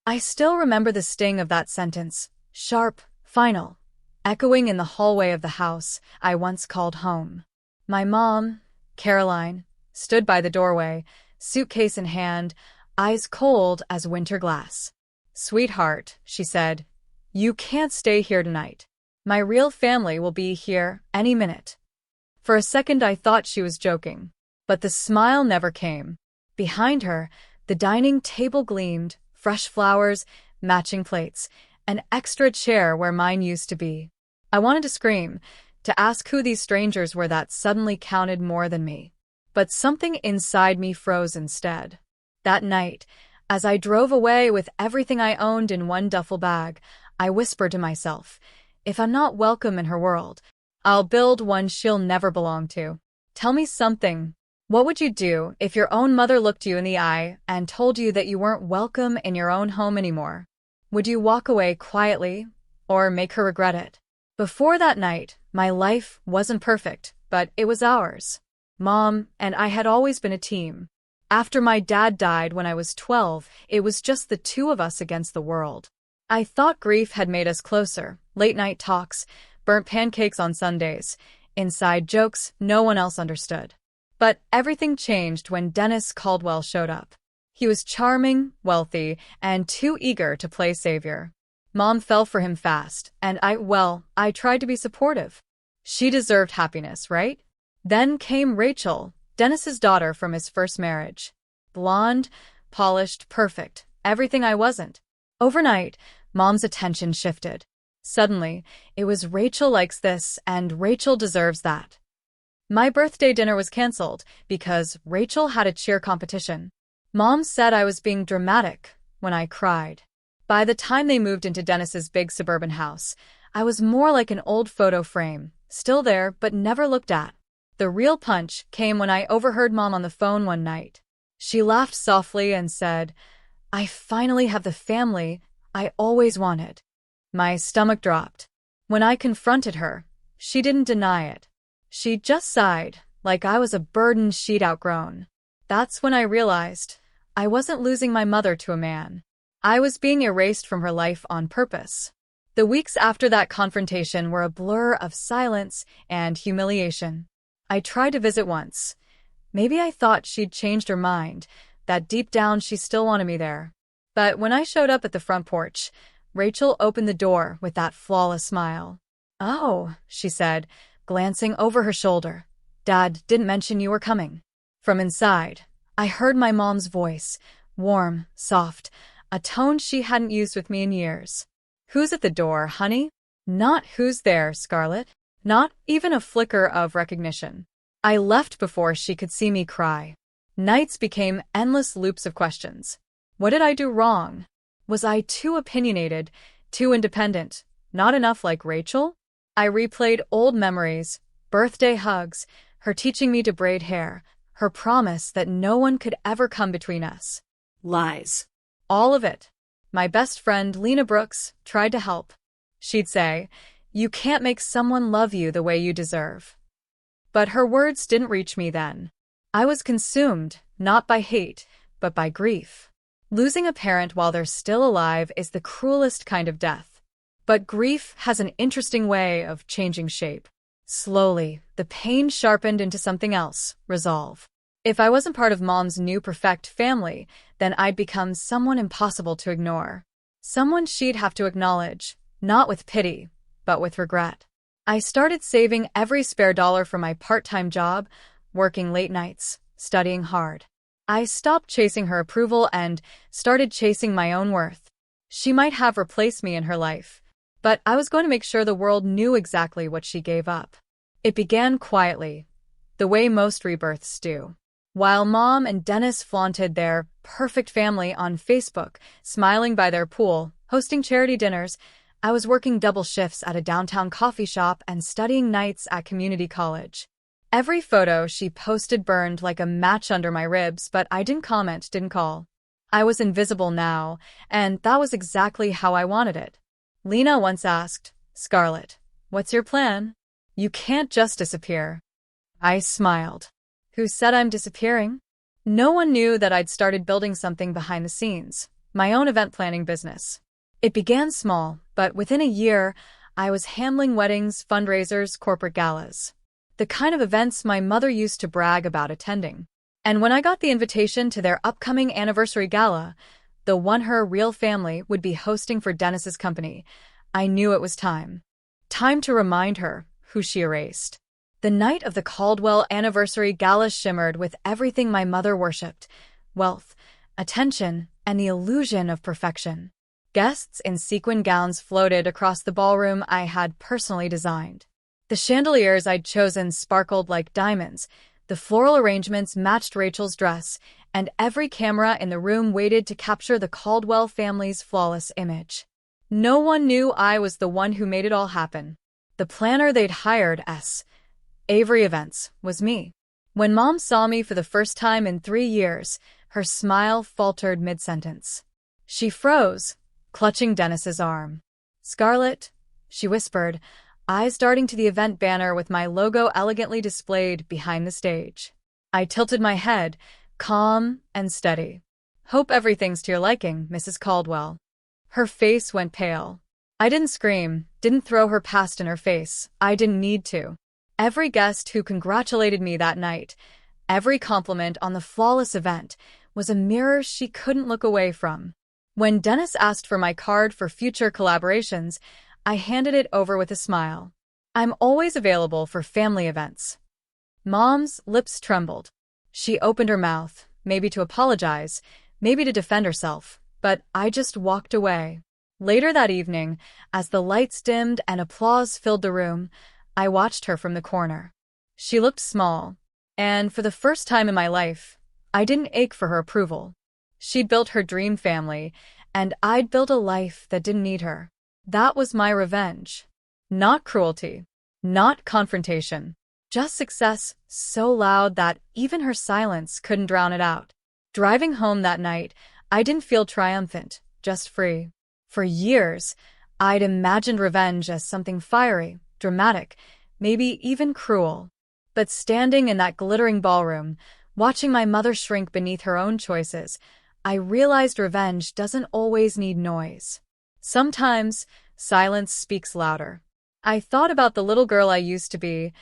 I still remember the sting of that sentence, sharp, final, echoing in the hallway of the house I once called home. My mom, Caroline, stood by the doorway, suitcase in hand, eyes cold as winter glass. "Sweetheart," she said, "you can't stay here tonight. My real family will be here any minute." For a second I thought she was joking, but the smile never came. Behind her, the dining table gleamed, fresh flowers, matching plates, an extra chair where mine used to be. I wanted to scream, to ask who these strangers were that suddenly counted more than me. But something inside me froze instead. That night, as I drove away with everything I owned in one duffel bag, I whispered to myself, if I'm not welcome in her world, I'll build one she'll never belong to. Tell me something. What would you do if your own mother looked you in the eye and told you that you weren't welcome in your own home anymore? Would you walk away quietly or make her regret it? Before that night, my life wasn't perfect, but it was ours. Mom and I had always been a team. After my dad died when I was 12, it was just the two of us against the world. I thought grief had made us closer, late-night talks, burnt pancakes on Sundays, inside jokes no one else understood. But everything changed when Dennis Caldwell showed up. He was charming, wealthy, and too eager to play savior. Mom fell for him fast, and I tried to be supportive. She deserved happiness, right? Then came Rachel, Dennis's daughter from his first marriage. Blonde, polished, perfect, everything I wasn't. Overnight, Mom's attention shifted. Suddenly, it was Rachel likes this and Rachel deserves that. My birthday dinner was canceled because Rachel had a cheer competition. Mom said I was being dramatic when I cried. By the time they moved into Dennis's big suburban house, I was more like an old photo frame, still there but never looked at. The real punch came when I overheard Mom on the phone one night. She laughed softly and said, "I finally have the family I always wanted." My stomach dropped. When I confronted her, she didn't deny it. She just sighed, like I was a burden she'd outgrown. That's when I realized I wasn't losing my mother to a man. I was being erased from her life on purpose. The weeks after that confrontation were a blur of silence and humiliation. I tried to visit once. Maybe I thought she'd changed her mind, that deep down she still wanted me there. But when I showed up at the front porch, Rachel opened the door with that flawless smile. "Oh," she said, glancing over her shoulder. "Dad didn't mention you were coming." From inside, I heard my mom's voice, warm, soft, a tone she hadn't used with me in years. "Who's at the door, honey?" Not "who's there, Scarlett?" Not even a flicker of recognition. I left before she could see me cry. Nights became endless loops of questions. What did I do wrong? Was I too opinionated, too independent, not enough like Rachel? I replayed old memories, birthday hugs, her teaching me to braid hair, her promise that no one could ever come between us. Lies. All of it. My best friend, Lena Brooks, tried to help. She'd say, "You can't make someone love you the way you deserve." But her words didn't reach me then. I was consumed, not by hate, but by grief. Losing a parent while they're still alive is the cruelest kind of death. But grief has an interesting way of changing shape. Slowly, the pain sharpened into something else, resolve. If I wasn't part of Mom's new perfect family, then I'd become someone impossible to ignore. Someone she'd have to acknowledge, not with pity, but with regret. I started saving every spare dollar from my part-time job, working late nights, studying hard. I stopped chasing her approval and started chasing my own worth. She might have replaced me in her life, but I was going to make sure the world knew exactly what she gave up. It began quietly, the way most rebirths do. While Mom and Dennis flaunted their perfect family on Facebook, smiling by their pool, hosting charity dinners, I was working double shifts at a downtown coffee shop and studying nights at community college. Every photo she posted burned like a match under my ribs, but I didn't comment, didn't call. I was invisible now, and that was exactly how I wanted it. Lena once asked, "Scarlett, what's your plan? You can't just disappear." I smiled. Who said I'm disappearing? No one knew that I'd started building something behind the scenes. my own event planning business. It began small, but within a year, I was handling weddings, fundraisers, corporate galas. The kind of events my mother used to brag about attending. And when I got the invitation to their upcoming anniversary gala, the one her real family would be hosting for Dennis's company, I knew it was time. Time to remind her who she erased. The night of the Caldwell anniversary gala shimmered with everything my mother worshipped: wealth, attention, and the illusion of perfection. Guests in sequin gowns floated across the ballroom I had personally designed. The chandeliers I'd chosen sparkled like diamonds, the floral arrangements matched Rachel's dress, and every camera in the room waited to capture the Caldwell family's flawless image. No one knew I was the one who made it all happen. The planner they'd hired, Avery Events, was me. When Mom saw me for the first time in 3 years, her smile faltered mid-sentence. She froze, clutching Dennis's arm. "Scarlett," she whispered, eyes darting to the event banner with my logo elegantly displayed behind the stage. I tilted my head, calm and steady. "Hope everything's to your liking, Mrs. Caldwell." Her face went pale. I didn't scream, didn't throw her past in her face. I didn't need to. Every guest who congratulated me that night, every compliment on the flawless event, was a mirror she couldn't look away from. When Dennis asked for my card for future collaborations, I handed it over with a smile. "I'm always available for family events." Mom's lips trembled. She opened her mouth, maybe to apologize, maybe to defend herself, but I just walked away. Later that evening, as the lights dimmed and applause filled the room, I watched her from the corner. She looked small, and for the first time in my life, I didn't ache for her approval. She'd built her dream family, and I'd built a life that didn't need her. That was my revenge. Not cruelty, not confrontation, just success so loud that even her silence couldn't drown it out. Driving home that night, I didn't feel triumphant, just free. For years, I'd imagined revenge as something fiery, dramatic, maybe even cruel. But standing in that glittering ballroom, watching my mother shrink beneath her own choices, I realized revenge doesn't always need noise. Sometimes, silence speaks louder. I thought about the little girl I used to be,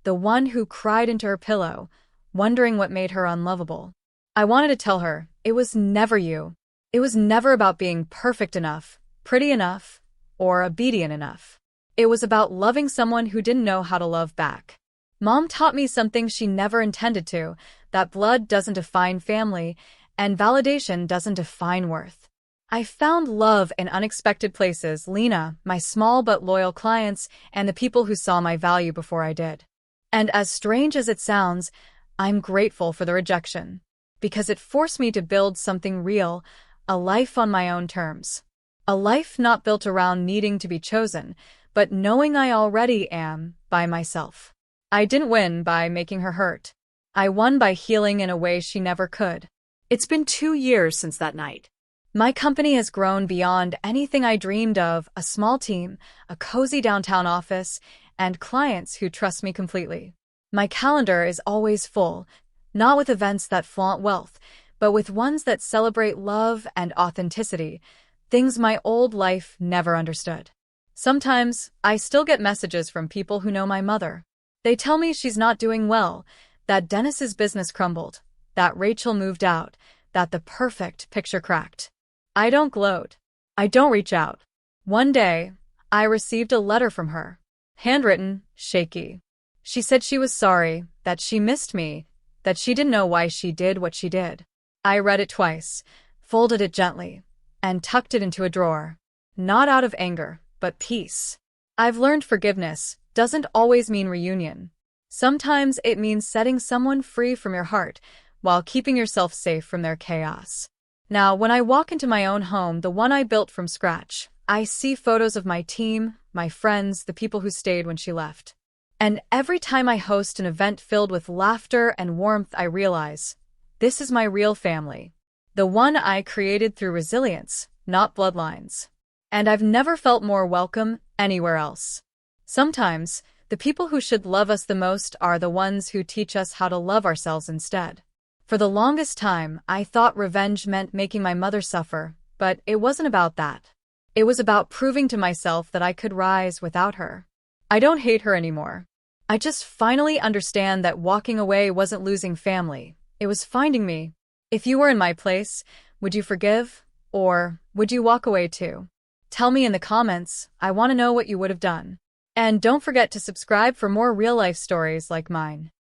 the one who cried into her pillow, wondering what made her unlovable. I wanted to tell her, it was never you. It was never about being perfect enough, pretty enough, or obedient enough. It was about loving someone who didn't know how to love back. Mom taught me something she never intended to, that blood doesn't define family, and validation doesn't define worth. I found love in unexpected places: Lena, my small but loyal clients, and the people who saw my value before I did. And as strange as it sounds, I'm grateful for the rejection, because it forced me to build something real, a life on my own terms. A life not built around needing to be chosen, but knowing I already am, by myself. I didn't win by making her hurt. I won by healing in a way she never could. It's been 2 years since that night. My company has grown beyond anything I dreamed of: a small team, a cozy downtown office, and clients who trust me completely. My calendar is always full, not with events that flaunt wealth, but with ones that celebrate love and authenticity, things my old life never understood. Sometimes, I still get messages from people who know my mother. They tell me she's not doing well, that Dennis's business crumbled, that Rachel moved out, that the perfect picture cracked. I don't gloat. I don't reach out. One day, I received a letter from her. Handwritten, shaky. She said she was sorry, that she missed me, that she didn't know why she did what she did. I read it twice, folded it gently, and tucked it into a drawer. Not out of anger, but peace. I've learned forgiveness doesn't always mean reunion. Sometimes it means setting someone free from your heart, while keeping yourself safe from their chaos. Now, when I walk into my own home, the one I built from scratch, I see photos of my team, my friends, the people who stayed when she left. And every time I host an event filled with laughter and warmth, I realize, this is my real family. The one I created through resilience, not bloodlines. And I've never felt more welcome anywhere else. Sometimes, the people who should love us the most are the ones who teach us how to love ourselves instead. For the longest time, I thought revenge meant making my mother suffer, But it wasn't about that. It was about proving to myself that I could rise without her. I don't hate her anymore. I just finally understand that walking away wasn't losing family. It was finding me. If you were in my place, would you forgive? Or would you walk away too? Tell me in the comments. I want to know what you would have done. And don't forget to subscribe for more real-life stories like mine.